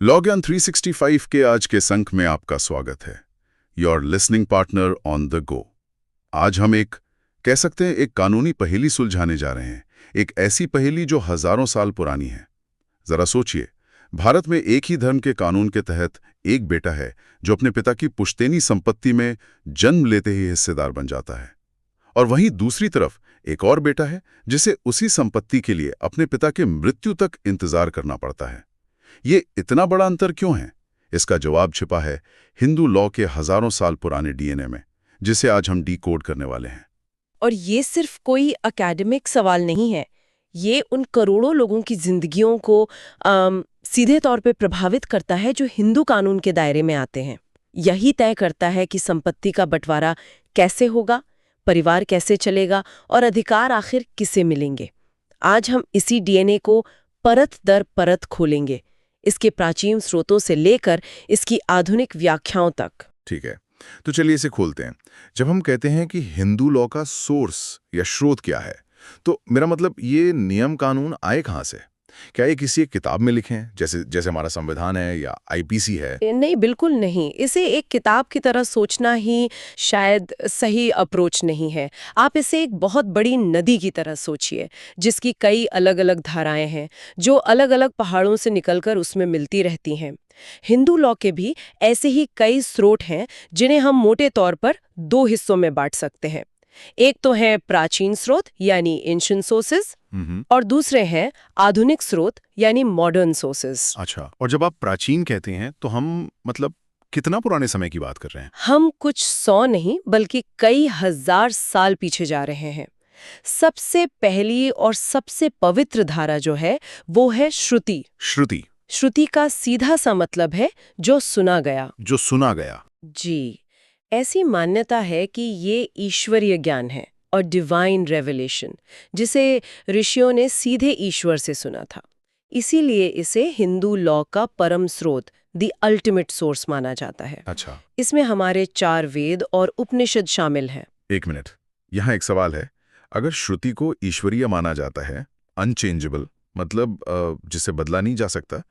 लॉगयान 365 के आज के संक में आपका स्वागत है। Your listening partner on the go. आज हम कह सकते हैं एक कानूनी पहेली सुलझाने जा रहे हैं। एक ऐसी पहेली जो हजारों साल पुरानी है। जरा सोचिए, भारत में एक ही धर्म के कानून के तहत एक बेटा है जो अपने पिता की पुश्तैनी संपत्ति में जन्म लेते ही हिस्सेदार बन जाता है, और वहीं दूसरी तरफ एक और बेटा है जिसे उसी संपत्ति के लिए अपने पिता के मृत्यु तक इंतजार करना पड़ता है। ये इतना बड़ा अंतर क्यों है? इसका जवाब छिपा है हिंदू लॉ के हजारों साल पुराने डीएनए में, जिसे आज हम डीकोड करने वाले हैं। और ये सिर्फ कोई एकेडमिक सवाल नहीं है। ये उन करोड़ों लोगों की जिंदगियों को सीधे तौर पे प्रभावित करता है जो हिंदू कानून के दायरे में आते हैं। यही तय करता है कि संपत्ति का बंटवारा कैसे होगा, परिवार कैसे चलेगा और अधिकार आखिर किसे मिलेंगे। आज हम इसी डीएनए को परत दर परत खोलेंगे, इसके प्राचीन स्रोतों से लेकर इसकी आधुनिक व्याख्याओं तक। ठीक है, तो चलिए इसे खोलते हैं। जब हम कहते हैं कि हिंदू लॉ का सोर्स या स्रोत क्या है, तो मेरा मतलब ये नियम कानून आए कहाँ से? क्या ये किसी एक किताब में लिखे हैं, जैसे हमारा संविधान है या आईपीसी है? नहीं, बिल्कुल नहीं। इसे एक किताब की तरह सोचना ही शायद सही अप्रोच नहीं है। आप इसे एक बहुत बड़ी नदी की तरह सोचिए, जिसकी कई अलग अलग धाराएं हैं जो अलग अलग पहाड़ों से निकलकर उसमें मिलती रहती हैं। हिंदू लॉ के भी ऐसे ही कई स्रोत हैं जिन्हें हम मोटे तौर पर दो हिस्सों में बांट सकते हैं। एक तो है प्राचीन स्रोत यानी एंशिएंट सोर्सेज, और दूसरे हैं आधुनिक स्रोत यानी मॉडर्न सोर्सेज। अच्छा, और जब आप प्राचीन कहते हैं तो हम मतलब कितना पुराने समय की बात कर रहे हैं? हम कुछ 100 नहीं बल्कि कई हजार साल पीछे जा रहे हैं। सबसे पहली और सबसे पवित्र धारा जो है वो है श्रुति। श्रुति? श्रुति का सीधा सा मतलब है जो सुना गया। जो सुना गया। जी, ऐसी मान्यता है कि ये ईश्वरीय ज्ञान है और डिवाइन रेवलेशन, जिसे ऋषियों ने सीधे ईश्वर से सुना था। इसीलिए इसे हिंदू लॉ का परम स्रोत, द अल्टीमेट सोर्स माना जाता है। अच्छा, इसमें हमारे 4 वेद और उपनिषद शामिल हैं। एक मिनट, यहाँ एक सवाल है। अगर श्रुति को ईश्वरीय माना जाता है, अनचेंजेबल, मतलब जिसे बदला नहीं जा सकता,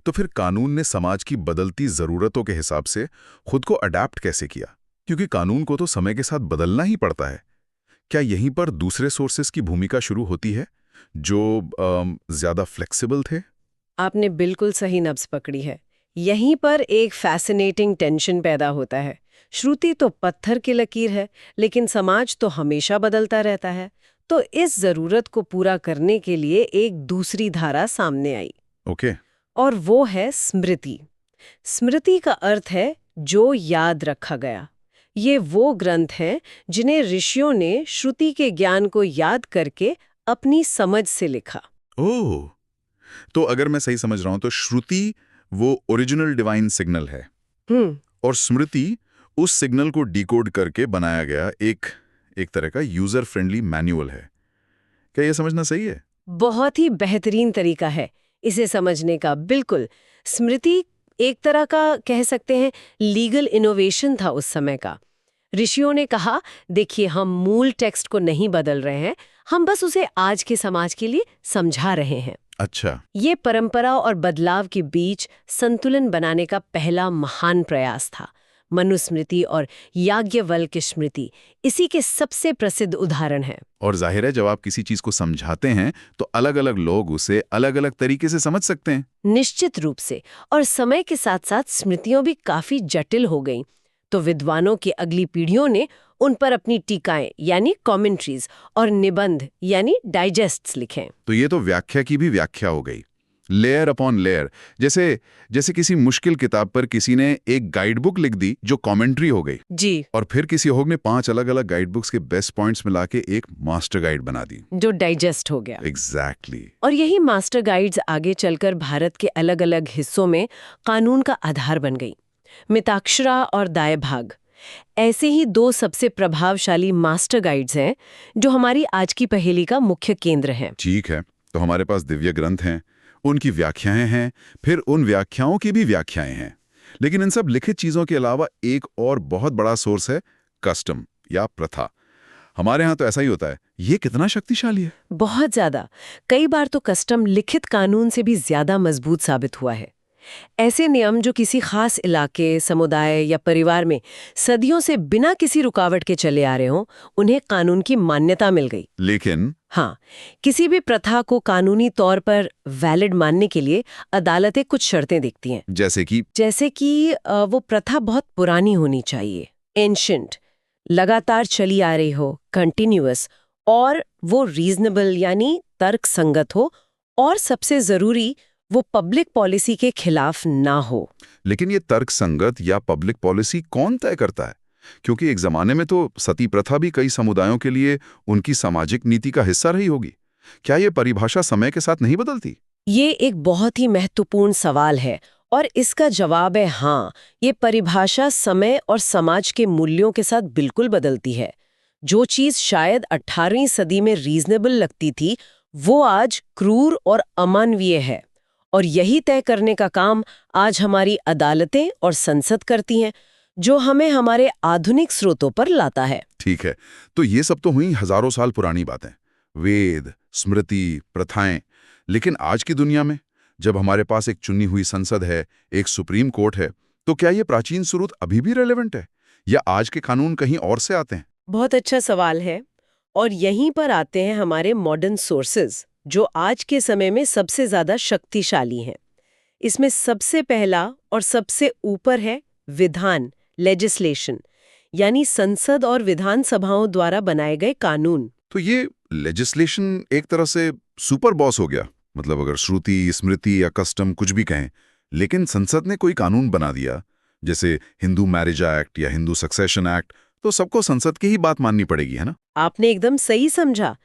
तो फिर कानून ने समाज की बदलती जरूरतों के हिसाब से खुद को अडैप्ट कैसे किया? क्योंकि कानून को तो समय के साथ बदलना ही पड़ता है। क्या यहीं पर दूसरे सोर्सेस की भूमिका शुरू होती है जो ज्यादा फ्लेक्सिबल थे? आपने बिल्कुल सही नब्ज पकड़ी है। यहीं पर एक फैसिनेटिंग टेंशन पैदा होता है। श्रुति तो पत्थर की लकीर है, लेकिन समाज तो हमेशा बदलता रहता है। तो इस जरूरत को पूरा करने के लिए एक दूसरी धारा सामने आई। ओके। और वो है स्मृति। स्मृति का अर्थ है जो याद रखा गया। ये वो ग्रंथ हैं जिन्हें ऋषियों ने श्रुति के ज्ञान को याद करके अपनी समझ से लिखा। ओह, तो अगर मैं सही समझ रहा हूं तो श्रुति वो ओरिजिनल डिवाइन सिग्नल है, और स्मृति उस सिग्नल को डिकोड करके बनाया गया एक तरह का यूजर फ्रेंडली मैनुअल है। क्या यह समझना सही है? बहुत ही बेहतरीन तरीका है इसे समझने का। बिल्कुल, स्मृति एक तरह का कह सकते हैं लीगल इनोवेशन था उस समय का। ऋषियों ने कहा, देखिए, हम मूल टेक्स्ट को नहीं बदल रहे हैं, हम बस उसे आज के समाज के लिए समझा रहे हैं। अच्छा। ये परंपरा और बदलाव के बीच संतुलन बनाने का पहला महान प्रयास था। मनुस्मृति और याज्ञवल्क्य स्मृति इसी के सबसे प्रसिद्ध उदाहरण हैं। और जाहिर है, जब आप किसी चीज को समझाते हैं तो अलग अलग लोग उसे अलग अलग तरीके से समझ सकते हैं। निश्चित रूप से। और समय के साथ साथ स्मृतियों भी काफी जटिल हो गईं, तो विद्वानों की अगली पीढ़ियों ने उन पर अपनी टीकाएं यानी कमेंट्रीज और निबंध यानी डाइजेस्ट्स लिखे। तो ये तो व्याख्या की भी व्याख्या हो गई, लेयर अपॉन लेयर। जैसे किसी मुश्किल किताब पर किसी ने एक गाइड बुक लिख दी जो कमेंट्री हो गई जी, और फिर किसी और ने 5 अलग अलग गाइड बुक्स के बेस्ट पॉइंट्स मिला के एक मास्टर गाइड बना दी, जो डाइजेस्ट हो गया। एग्जैक्टली। और यही मास्टर गाइड्स आगे चलकर भारत के अलग अलग हिस्सों में कानून का आधार बन गई। मिताक्षरा और दायभाग ऐसे ही 2 सबसे प्रभावशाली मास्टर गाइड्स हैं जो हमारी आज की पहेली का मुख्य केंद्र हैं। ठीक है, तो हमारे पास दिव्य ग्रंथ हैं, उनकी व्याख्याएं हैं, फिर उन व्याख्याओं की भी व्याख्याएं हैं। लेकिन इन सब लिखित चीजों के अलावा एक और बहुत बड़ा सोर्स है कस्टम या प्रथा। हमारे यहाँ तो ऐसा ही होता है। ये कितना शक्तिशाली है? बहुत ज्यादा। कई बार तो कस्टम लिखित कानून से भी ज्यादा मजबूत साबित हुआ है। ऐसे नियम जो किसी खास इलाके, समुदाय या परिवार में सदियों से बिना किसी रुकावट के चले आ रहे हों, उन्हें कानून की मान्यता मिल गई। लेकिन हाँ, किसी भी प्रथा को कानूनी तौर पर वैलिड मानने के लिए अदालतें कुछ शर्तें देखती हैं। जैसे कि वो प्रथा बहुत पुरानी होनी चाहिए, एंशिएंट, लगातार चली आ रही हो, कंटिन्यूअस, और वो रीजनेबल यानी तर्कसंगत हो, और सबसे जरूरी वो पब्लिक पॉलिसी के खिलाफ ना हो। लेकिन ये तर्कसंगत या पब्लिक पॉलिसी कौन तय करता है? क्योंकि एक जमाने में तो सती प्रथा भी कई समुदायों के लिए उनकी सामाजिक नीति का हिस्सा रही होगी। क्या ये परिभाषा समय के साथ नहीं बदलती? ये एक बहुत ही महत्वपूर्ण सवाल है और इसका जवाब है हाँ, ये परिभाषा समय और समाज के मूल्यों के साथ बिल्कुल बदलती है। जो चीज़ शायद 18वीं सदी में रीजनेबल लगती थी, वो आज क्रूर और अमानवीय है। और यही तय करने का काम आज हमारी अदालतें और संसद करती हैं, जो हमें हमारे आधुनिक स्रोतों पर लाता है। ठीक है, तो ये सब तो हुई हजारों साल पुरानी बातें, वेद, स्मृति, प्रथाएं। लेकिन आज की दुनिया में जब हमारे पास एक चुनी हुई संसद है, एक सुप्रीम कोर्ट है, तो क्या ये प्राचीन स्रोत अभी भी रेलेवेंट है या आज के कानून कहीं और से आते हैं? बहुत अच्छा सवाल है। और यहीं पर आते हैं हमारे मॉडर्न सोर्सेज, जो आज के समय में सबसे ज्यादा शक्तिशाली हैं। इसमें सबसे पहला और सबसे ऊपर है विधान, लेजिस्लेशन, यानी संसद और विधान सभाओं द्वारा बनाए गए कानून। तो ये लेजिस्लेशन एक तरह से सुपर बॉस हो गया। मतलब अगर श्रुति, स्मृति या कस्टम कुछ भी कहें, लेकिन संसद ने कोई कानून बना दिया, जैसे हिंदू मैरिज एक्ट या हिंदू सक्सेशन एक्ट, तो सबको संसद की ही बात माननी पड़ेगी, है ना? आपने एकदम सही समझा।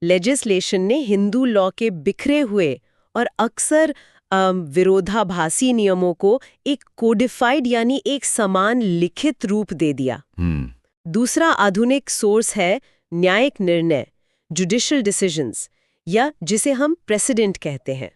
लेजिस्लेशन ने हिंदू लॉ के बिखरे हुए और अक्सर विरोधाभासी नियमों को एक कोडिफाइड यानी एक समान लिखित रूप दे दिया। दूसरा आधुनिक सोर्स है न्यायिक निर्णय, जुडिशियल डिसीजंस, या जिसे हम प्रेसिडेंट कहते हैं।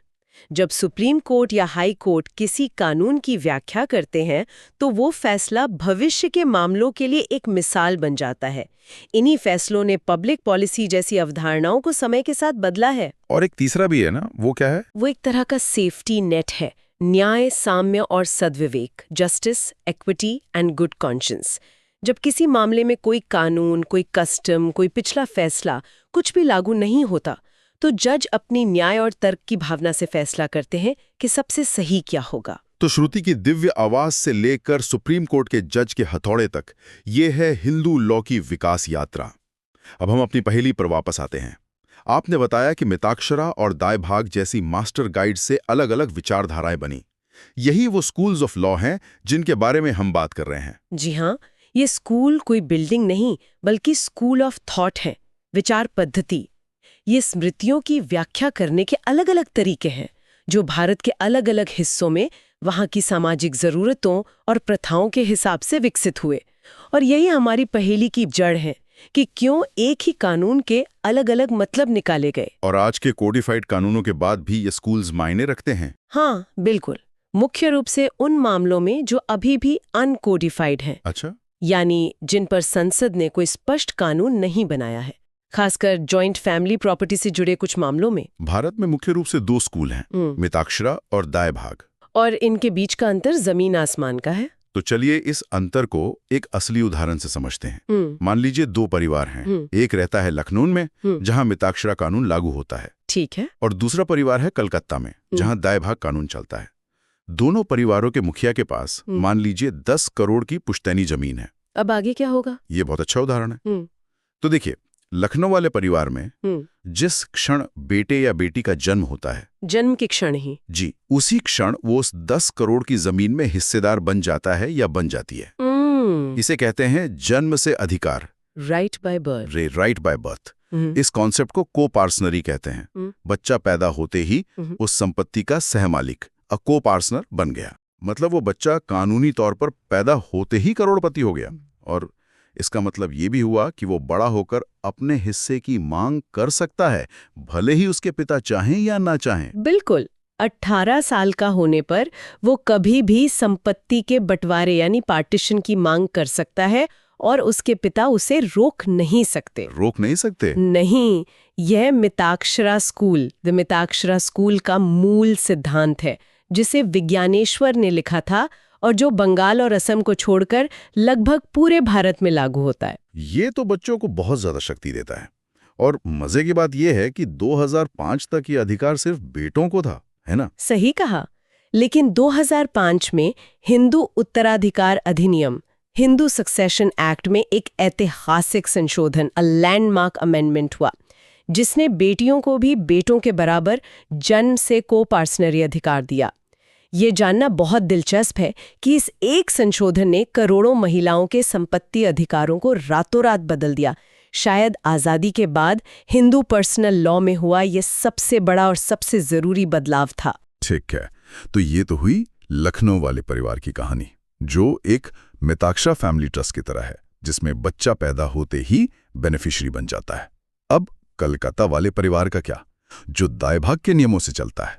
जब सुप्रीम कोर्ट या हाई कोर्ट किसी कानून की व्याख्या करते हैं, तो वो फैसला भविष्य के मामलों के लिए एक मिसाल बन जाता है। इन्हीं फैसलों ने पब्लिक पॉलिसी जैसी अवधारणाओं को समय के साथ बदला है। और एक तीसरा भी है ना, वो क्या है? वो एक तरह का सेफ्टी नेट है, न्याय, साम्य और सद्विवेक, justice, equity and good conscience. जब किसी मामले में कोई कानून, कोई कस्टम, कोई पिछला फैसला कुछ भी लागू नहीं होता, तो जज अपनी न्याय और तर्क की भावना से फैसला करते हैं कि सबसे सही क्या होगा। तो श्रुति की दिव्य आवाज से लेकर सुप्रीम कोर्ट के जज के हथौड़े तक, ये है हिंदू लॉ की विकास यात्रा। अब हम अपनी पहेली पर वापस आते हैं। आपने बताया कि मिताक्षरा और दायभाग जैसी मास्टर गाइड से अलग अलग विचारधाराएं बनी। यही वो स्कूल्स ऑफ लॉ हैं जिनके बारे में हम बात कर रहे हैं। जी हाँ, ये स्कूल कोई बिल्डिंग नहीं, बल्कि स्कूल ऑफ थॉट है, विचार पद्धति। ये स्मृतियों की व्याख्या करने के अलग अलग तरीके हैं, जो भारत के अलग अलग हिस्सों में वहाँ की सामाजिक ज़रूरतों और प्रथाओं के हिसाब से विकसित हुए। और यही हमारी पहेली की जड़ है कि क्यों एक ही कानून के अलग अलग मतलब निकाले गए। और आज के कोडिफाइड कानूनों के बाद भी ये स्कूल्स मायने रखते हैं? हाँ, बिल्कुल। मुख्य रूप से उन मामलों में जो अभी भी अनकोडिफाइड हैं। अच्छा। यानी जिन पर संसद ने कोई स्पष्ट कानून नहीं बनाया है, खासकर जॉइंट फैमिली प्रॉपर्टी से जुड़े कुछ मामलों में। भारत में मुख्य रूप से दो स्कूल हैं, मिताक्षरा और दायभाग। और इनके बीच का अंतर जमीन आसमान का है। तो चलिए इस अंतर को एक असली उदाहरण से समझते हैं। मान लीजिए दो परिवार हैं। एक रहता है लखनऊ में, जहां मिताक्षरा कानून लागू होता है। ठीक है। और दूसरा परिवार है कलकत्ता में, जहां दायभाग कानून चलता है। दोनों परिवारों के मुखिया के पास मान लीजिए 10 करोड़ की पुश्तैनी जमीन है। अब आगे क्या होगा? ये बहुत अच्छा उदाहरण है। तो देखिए, लखनऊ वाले परिवार में जिस क्षण बेटे या बेटी का जन्म होता है, जन्म के क्षण ही जी, उसी क्षण वो उस 10 करोड़ की जमीन में हिस्सेदार बन जाता है या बन जाती है। इसे कहते हैं जन्म से अधिकार, right by birth. Right by birth. इस कॉन्सेप्ट को को-पार्सनरी कहते हैं। बच्चा पैदा होते ही उस संपत्ति का सहमालिक, को-पार्सनर बन गया। मतलब वो बच्चा कानूनी तौर पर पैदा होते ही करोड़पति हो गया। और इसका मतलब ये भी हुआ कि वो बड़ा होकर अपने हिस्से की मांग कर सकता है, भले ही उसके पिता चाहें या ना चाहें। बिल्कुल। 18 साल का होने पर वो कभी भी संपत्ति के बंटवारे यानी पार्टीशन की मांग कर सकता है और उसके पिता उसे रोक नहीं सकते। रोक नहीं सकते? नहीं, यह Mitakshara school, the Mitakshara school का मूल सिद्धांत है, जिसे विज्ञानेश्वर ने लिखा था और जो बंगाल और असम को छोड़कर लगभग पूरे भारत में लागू होता है। ये तो बच्चों को बहुत ज्यादा शक्ति देता है। और मजे की बात यह है कि 2005 तक ये अधिकार सिर्फ बेटों को था, है ना? सही कहा। लेकिन 2005 में हिंदू उत्तराधिकार अधिनियम, हिंदू सक्सेशन एक्ट में एक ऐतिहासिक संशोधन, अ लैंडमार्क अमेंडमेंट हुआ, जिसने बेटियों को भी बेटों के बराबर जन्म से को-पार्सनरी अधिकार दिया। ये जानना बहुत दिलचस्प है कि इस एक संशोधन ने करोड़ों महिलाओं के संपत्ति अधिकारों को रातों रात बदल दिया। शायद आज़ादी के बाद हिंदू पर्सनल लॉ में हुआ ये सबसे बड़ा और सबसे ज़रूरी बदलाव था। ठीक है, तो ये तो हुई लखनऊ वाले परिवार की कहानी, जो एक मिताक्षरा फैमिली ट्रस्ट की तरह है, जिसमें बच्चा पैदा होते ही बेनिफिशियरी बन जाता है। अब कलकत्ता वाले परिवार का क्या, जो दाय भाग के नियमों से चलता है?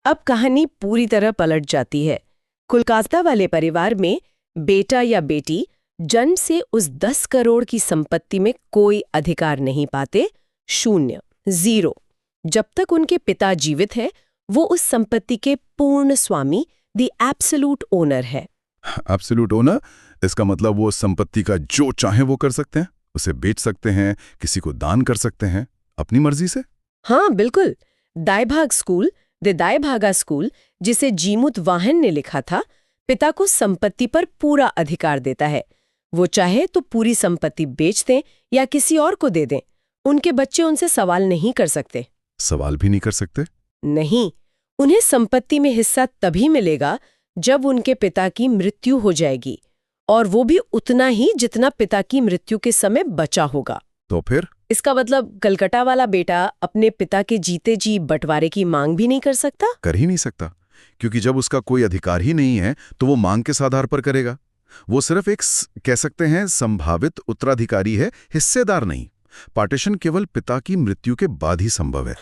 अब कहानी पूरी तरह पलट जाती है। कोलकाता वाले परिवार में बेटा या बेटी जन्म से उस 10 करोड़ की संपत्ति में कोई अधिकार नहीं पाते, शून्य, जीरो। जब तक उनके पिता जीवित हैं, वो उस संपत्ति के पूर्ण स्वामी, द एब्सोल्यूट ओनर है। एब्सोल्यूट ओनर, इसका मतलब वो संपत्ति का जो चाहे वो कर सकते हैं, उसे बेच सकते हैं, किसी को दान कर सकते हैं, अपनी मर्जी से। हाँ बिल्कुल। दायभाग स्कूल, द दायभागा स्कूल, जिसे जीमुत वाहन ने लिखा था, पिता को संपत्ति पर पूरा अधिकार देता है। वो चाहे तो पूरी संपत्ति बेच दें या किसी और को दे दें। उनके बच्चे उनसे सवाल नहीं कर सकते। सवाल भी नहीं कर सकते? नहीं, उन्हें संपत्ति में हिस्सा तभी मिलेगा जब उनके पिता की मृत्यु हो जाएगी, और वो भी उतना ही जितना पिता की मृत्यु के समय बचा होगा। तो फिर इसका मतलब कलकत्ता वाला बेटा अपने पिता के जीते जी बंटवारे की मांग भी नहीं कर सकता? कर ही नहीं सकता, क्योंकि जब उसका कोई अधिकार ही नहीं है तो वो मांग किस आधार पर करेगा? वो सिर्फ एक कह सकते हैं संभावित उत्तराधिकारी है, हिस्सेदार नहीं। पार्टीशन केवल पिता की मृत्यु के बाद ही संभव है।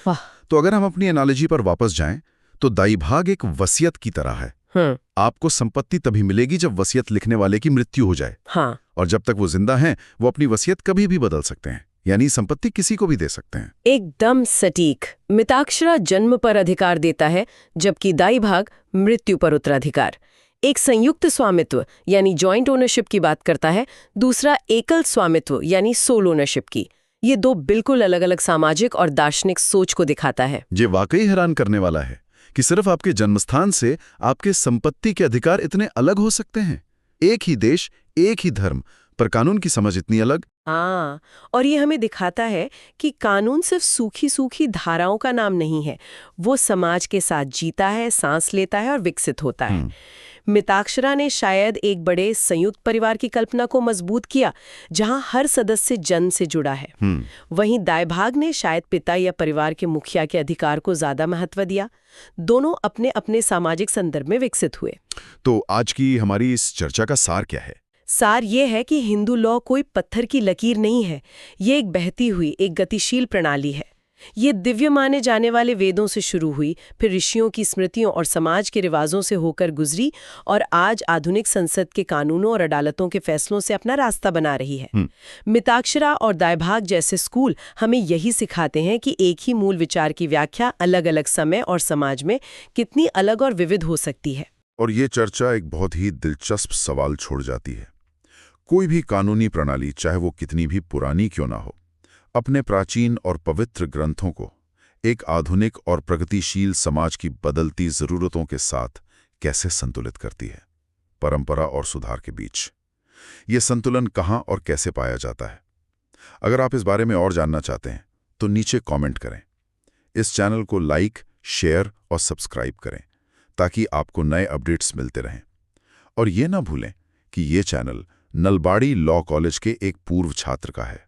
तो अगर हम अपनी एनालॉजी पर वापस जाएं, तो दाई भाग एक वसीयत की तरह है। आपको संपत्ति तभी मिलेगी जब वसीयत लिखने वाले की मृत्यु हो जाए। हाँ। और जब तक वो जिंदा हैं, वो अपनी वसीयत कभी भी बदल सकते हैं, यानी संपत्ति किसी को भी दे सकते हैं। एकदम सटीक। मिताक्षरा जन्म पर अधिकार देता है, जबकि दाई भाग मृत्यु पर उत्तराधिकार। एक संयुक्त स्वामित्व यानी जॉइंट ओनरशिप की बात करता है, दूसरा एकल स्वामित्व यानी सोल ओनरशिप की। ये दो बिल्कुल अलग अलग सामाजिक और दार्शनिक सोच को दिखाता है। ये वाकई हैरान करने वाला है कि सिर्फ आपके जन्मस्थान से आपके संपत्ति के अधिकार इतने अलग हो सकते हैं। एक ही देश, एक ही धर्म, पर कानून की समझ इतनी अलग। हाँ, और ये हमें दिखाता है कि कानून सिर्फ सूखी सूखी धाराओं का नाम नहीं है। वो समाज के साथ जीता है, सांस लेता है और विकसित होता है। मिताक्षरा ने शायद एक बड़े संयुक्त परिवार की कल्पना को मजबूत किया, जहां हर सदस्य जन्म से जुड़ा है। वहीं दायभाग ने शायद पिता या परिवार के मुखिया के अधिकार को ज्यादा महत्व दिया। दोनों अपने अपने सामाजिक संदर्भ में विकसित हुए। तो आज की हमारी इस चर्चा का सार क्या है? सार ये है कि हिंदू लॉ कोई पत्थर की लकीर नहीं है। ये एक बहती हुई, एक गतिशील प्रणाली है। ये दिव्य माने जाने वाले वेदों से शुरू हुई, फिर ऋषियों की स्मृतियों और समाज के रिवाजों से होकर गुजरी, और आज आधुनिक संसद के कानूनों और अदालतों के फैसलों से अपना रास्ता बना रही है। मिताक्षरा और दायभाग जैसे स्कूल हमें यही सिखाते हैं कि एक ही मूल विचार की व्याख्या अलग अलग समय और समाज में कितनी अलग और विविध हो सकती है। और ये चर्चा एक बहुत ही दिलचस्प सवाल छोड़ जाती है। कोई भी कानूनी प्रणाली, चाहे वो कितनी भी पुरानी क्यों ना हो, अपने प्राचीन और पवित्र ग्रंथों को एक आधुनिक और प्रगतिशील समाज की बदलती जरूरतों के साथ कैसे संतुलित करती है? परंपरा और सुधार के बीच ये संतुलन कहाँ और कैसे पाया जाता है? अगर आप इस बारे में और जानना चाहते हैं तो नीचे कमेंट करें। इस चैनल को लाइक, शेयर और सब्सक्राइब करें ताकि आपको नए अपडेट्स मिलते रहें। और ये ना भूलें कि ये चैनल नलबाड़ी लॉ कॉलेज के एक पूर्व छात्र का है।